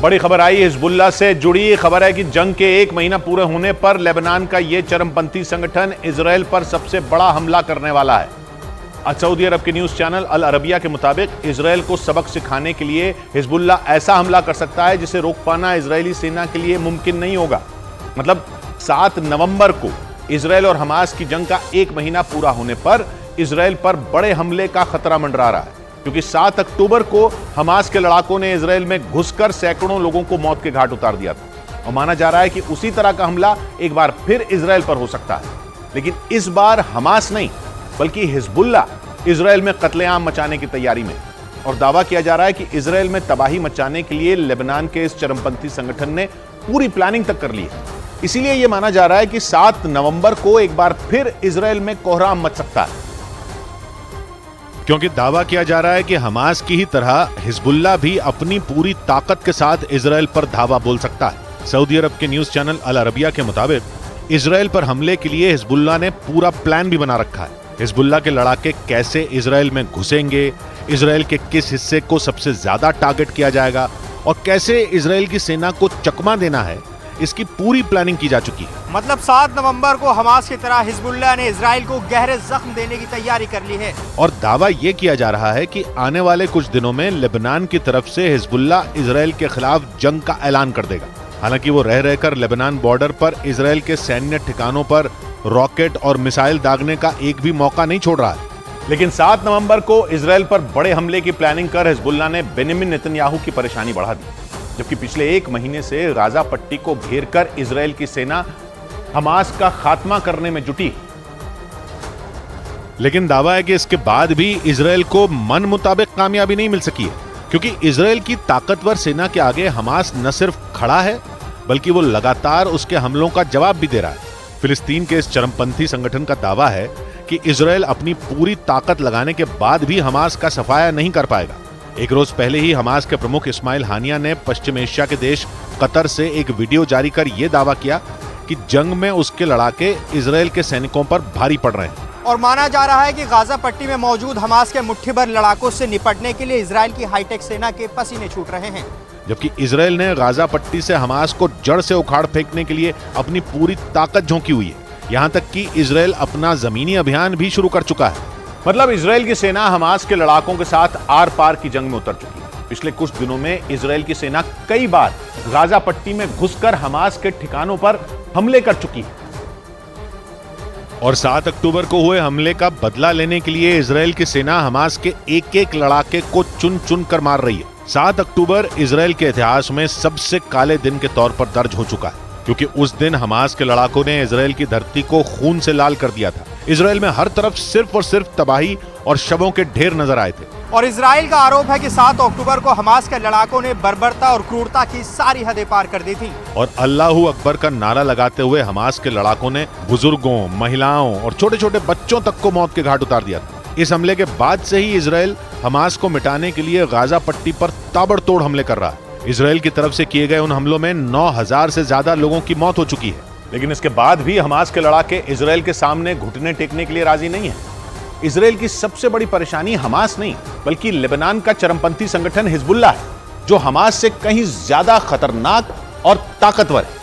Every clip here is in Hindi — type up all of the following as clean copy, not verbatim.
बड़ी खबर आई हिजबुल्लाह से जुड़ी खबर है कि जंग के 1 महीना पूरे होने पर लेबनान का यह चरमपंथी संगठन इजराइल पर सबसे बड़ा हमला करने वाला है। आज सऊदी अरब के न्यूज चैनल अल अरबिया के मुताबिक इजराइल को सबक सिखाने के लिए हिजबुल्लाह ऐसा हमला कर सकता है जिसे रोक पाना इजरायली सेना के लिए मुमकिन नहीं होगा। मतलब 7 नवंबर को इजराइल और हमास की जंग का 1 महीना पूरा होने पर इजराइल पर बड़े हमले का खतरा मंडरा रहा है, क्योंकि 7 अक्टूबर को हमास के लड़ाकों ने इजराइल में घुसकर सैकड़ों लोगों को मौत के घाट उतार दिया था और माना जा रहा है कि उसी तरह का हमला एक बार फिर इजराइल पर हो सकता है। लेकिन इस बार हमास नहीं बल्कि हिजबुल्लाह इजराइल में कत्लेआम मचाने की तैयारी में, और दावा किया जा रहा है कि इजराइल में तबाही मचाने के लिए लेबनान के इस चरमपंथी संगठन ने पूरी प्लानिंग तक कर ली है। इसीलिए यह माना जा रहा है कि 7 नवंबर को एक बार फिर इजराइल में कोहराम मच सकता है, क्योंकि दावा किया जा रहा है कि हमास की ही तरह हिजबुल्लाह भी अपनी पूरी ताकत के साथ इजराइल पर धावा बोल सकता है। सऊदी अरब के न्यूज चैनल अल अरबिया के मुताबिक इजराइल पर हमले के लिए हिजबुल्लाह ने पूरा प्लान भी बना रखा है। हिजबुल्लाह के लड़ाके कैसे इजराइल में घुसेंगे, इजराइल के किस हिस्से को सबसे ज्यादा टारगेट किया जाएगा और कैसे इजराइल की सेना को चकमा देना है, इसकी पूरी प्लानिंग की जा चुकी है। मतलब 7 नवंबर को हमास की तरह हिजबुल्लाह ने इजराइल को गहरे जख्म देने की तैयारी कर ली है। और दावा यह किया जा रहा है कि आने वाले कुछ दिनों में लेबनान की तरफ से हिजबुल्लाह इजराइल के खिलाफ जंग का ऐलान कर देगा। हालांकि वो रह रहकर लेबनान बॉर्डर पर इजराइल के सैन्य ठिकानों पर रॉकेट और मिसाइल दागने का एक भी मौका नहीं छोड़ रहा है। लेकिन 7 नवंबर को इजराइल पर बड़े हमले की प्लानिंग कर हिजबुल्लाह ने बेंजामिन नेतन्याहू की परेशानी बढ़ा दी, जबकि पिछले 1 महीने से गाजा पट्टी को घेरकर इजराइल की सेना हमास का खात्मा करने में जुटी। लेकिन दावा है कि इसके बाद भी इजराइल को मन मुताबिक कामयाबी नहीं मिल सकी है, क्योंकि इजराइल की ताकतवर सेना के आगे हमास न सिर्फ खड़ा है बल्कि वो लगातार उसके हमलों का जवाब भी दे रहा है। फिलिस्तीन के इस चरमपंथी संगठन का दावा है कि इजराइल अपनी पूरी ताकत लगाने के बाद भी हमास का सफाया नहीं कर पाएगा। एक रोज पहले ही हमास के प्रमुख इस्माइल हानिया ने पश्चिम एशिया के देश कतर से एक वीडियो जारी कर यह दावा किया कि जंग में उसके लड़ाके इजराइल के सैनिकों पर भारी पड़ रहे हैं। और माना जा रहा है कि गाजा पट्टी में मौजूद हमास के मुट्ठीभर लड़ाकों से निपटने के लिए इजराइल की हाईटेक सेना के पसीने छूट रहे हैं, जबकि इजराइल ने गाजा पट्टी से हमास को जड़ से उखाड़ फेंकने के लिए अपनी पूरी ताकत झोंकी हुई है। यहाँ तक कि इजराइल अपना जमीनी अभियान भी शुरू कर चुका है। मतलब इजराइल की सेना हमास के लड़ाकों के साथ आर पार की जंग में उतर चुकी है। पिछले कुछ दिनों में इजराइल की सेना कई बार गाजा पट्टी में घुसकर हमास के ठिकानों पर हमले कर चुकी है। और 7 अक्टूबर को हुए हमले का बदला लेने के लिए इजराइल की सेना हमास के एक-एक लड़ाके को चुन चुन कर मार रही है। 7 अक्टूबर इजराइल के इतिहास में सबसे काले दिन के तौर पर दर्ज हो चुका है, क्योंकि उस दिन हमास के लड़ाकों ने इजराइल की धरती को खून से लाल कर दिया था। इजराइल में हर तरफ सिर्फ और सिर्फ तबाही और शवों के ढेर नजर आए थे। और इजराइल का आरोप है कि 7 अक्टूबर को हमास के लड़ाकों ने बर्बरता और क्रूरता की सारी हदें पार कर दी थी। और अल्लाहू अकबर का नारा लगाते हुए हमास के लड़ाकों ने बुजुर्गों, महिलाओं और छोटे छोटे बच्चों तक को मौत के घाट उतार दिया था। इस हमले के बाद से ही इजराइल हमास को मिटाने के लिए गाजा पट्टी पर ताबड़तोड़ हमले कर रहा है। इजराइल की तरफ से किए गए उन हमलों में 9,000 से ज्यादा लोगों की मौत हो चुकी है। लेकिन इसके बाद भी हमास के लड़ाके इजराइल के सामने घुटने टेकने के लिए राजी नहीं है। इजराइल की सबसे बड़ी परेशानी हमास नहीं बल्कि लेबनान का चरमपंथी संगठन हिजबुल्लाह है, जो हमास से कहीं ज्यादा खतरनाक और ताकतवर है।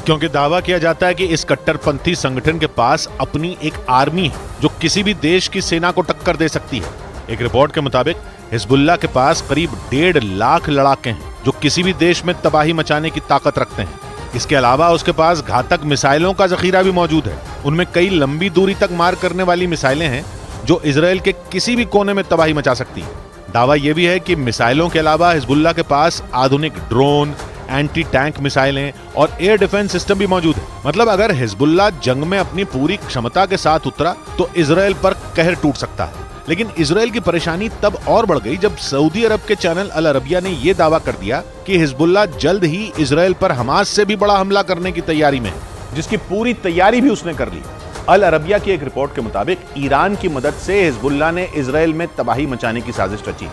क्योंकि दावा किया जाता है कि इस कट्टरपंथी संगठन के पास अपनी एक आर्मी है जो किसी भी देश की सेना को टक्कर दे सकती है। एक रिपोर्ट के मुताबिक हिजबुल्लाह के पास करीब 1.5 लाख लड़ाके हैं जो किसी भी देश में तबाही मचाने की ताकत रखते हैं। इसके अलावा उसके पास घातक मिसाइलों का जखीरा भी मौजूद है। उनमें कई लंबी दूरी तक मार करने वाली मिसाइलें हैं जो इजराइल के किसी भी कोने में तबाही मचा सकती हैं। दावा यह भी है कि मिसाइलों के अलावा हिजबुल्लाह के पास आधुनिक ड्रोन, एंटी टैंक मिसाइलें और एयर डिफेंस सिस्टम भी मौजूद है। मतलब अगर हिजबुल्लाह जंग में अपनी पूरी क्षमता के साथ उतरा तो इजराइल पर कहर टूट सकता है। लेकिन इजराइल की परेशानी तब और बढ़ गई जब सऊदी अरब के चैनल अल अरबिया ने यह दावा कर दिया कि हिजबुल्लाह जल्द ही इजराइल पर हमास से भी बड़ा हमला करने की तैयारी में है, जिसकी पूरी तैयारी भी उसने कर ली। अल अरबिया की एक रिपोर्ट के मुताबिक ईरान की मदद से हिजबुल्लाह ने इजराइल में तबाही मचाने की साजिश रची।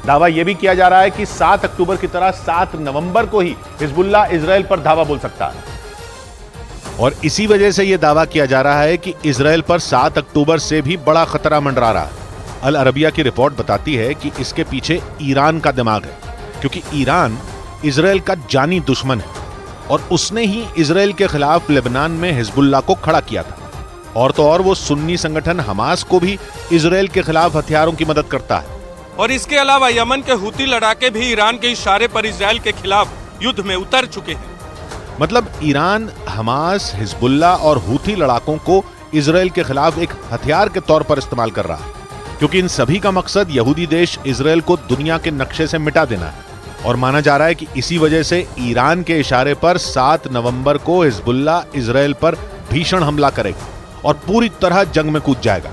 दावा यह भी किया जा रहा है कि 7 अक्टूबर की तरह 7 नवंबर को ही हिजबुल्लाह इजराइल पर धावा बोल सकता है। और इसी वजह से यह दावा किया जा रहा है कि इजराइल पर 7 अक्टूबर से भी बड़ा खतरा मंडरा रहा है। अल अरबिया की रिपोर्ट बताती है कि इसके पीछे ईरान का दिमाग है, क्योंकि ईरान इजराइल का जानी दुश्मन है और उसने ही इजराइल के खिलाफ लेबनान में हिजबुल्लाह को खड़ा किया था। और तो और वो सुन्नी संगठन हमास को भी इजराइल के खिलाफ हथियारों की मदद करता है। और इसके अलावा यमन के हूती लड़ाके भी ईरान के इशारे पर इजराइल के खिलाफ युद्ध में उतर चुके हैं। मतलब ईरान हमास, हिजबुल्लाह और हूती लड़ाकों को इजराइल के खिलाफ एक हथियार के तौर पर इस्तेमाल कर रहा है, क्योंकि इन सभी का मकसद यहूदी देश इजराइल को दुनिया के नक्शे से मिटा देना है। और माना जा रहा है कि इसी वजह से ईरान के इशारे पर 7 नवंबर को हिजबुल्लाह इजराइल पर भीषण हमला करेगा और पूरी तरह जंग में कूद जाएगा।